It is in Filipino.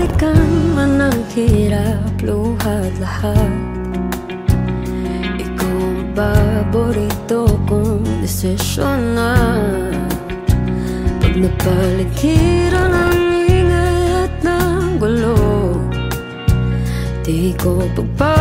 balikan man ang hirap, luha't lahat. Ikaw ang paborito kong desisyon na. Pag napaligiran ang ingay at ng gulo, di ko pagpapalitan